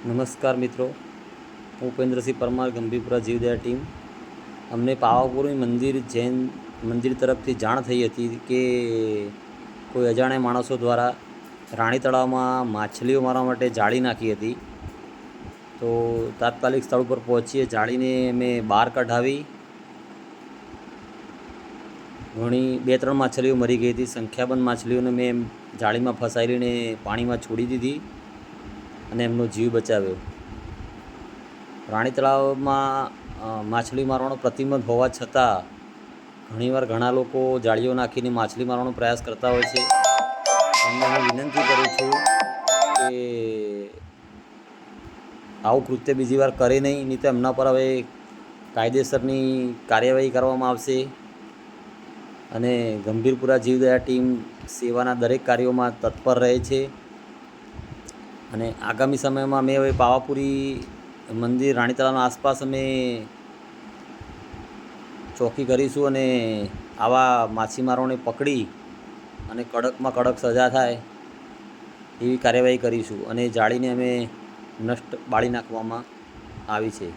નમસ્કાર મિત્રો, હું ઉપેન્દ્રસિંહ પરમાર, ગંભીરપુરા જીવદયા ટીમ. અમને પાવાપુરી જૈન મંદિર તરફથી જાણ થઈ હતી કે કોઈ અજાણ્યા માણસો દ્વારા રાણી તળાવમાં માછલીઓ મારવા માટે જાળી નાખી હતી. તો તાત્કાલિક સ્થળ ઉપર પહોંચીએ જાળીને અમે બહાર કઢાવી. બે ત્રણ માછલીઓ મરી ગઈ હતી. સંખ્યાબંધ માછલીઓને મેં જાળીમાં ફસાયેલીને પાણીમાં છોડી દીધી અને એમનો જીવ બચાવ્યો. રાણી તળાવમાં માછલી મારવાનો પ્રતિબંધ હોવા છતાં ઘણીવાર ઘણા લોકો જાળીઓ નાખીને માછલી મારવાનો પ્રયાસ કરતા હોય છે. એમને હું વિનંતી કરું છું કે આવું કૃત્ય બીજી વાર કરે નહીં તો એમના પર હવે કાયદેસરની કાર્યવાહી કરવામાં આવશે. અને ગંભીરપુરા જીવદયા ટીમ સેવાના દરેક કાર્યોમાં તત્પર રહે છે. અને આગામી સમયમાં અમે હવે પાવાપુરી મંદિર રાણી તળાવના આસપાસ અમે ચોકી કરીશું અને આવા માછીમારોને પકડી અને કડકમાં કડક સજા થાય એવી કાર્યવાહી કરીશું. અને જાળીને અમે બાળી નાખવામાં આવી છે.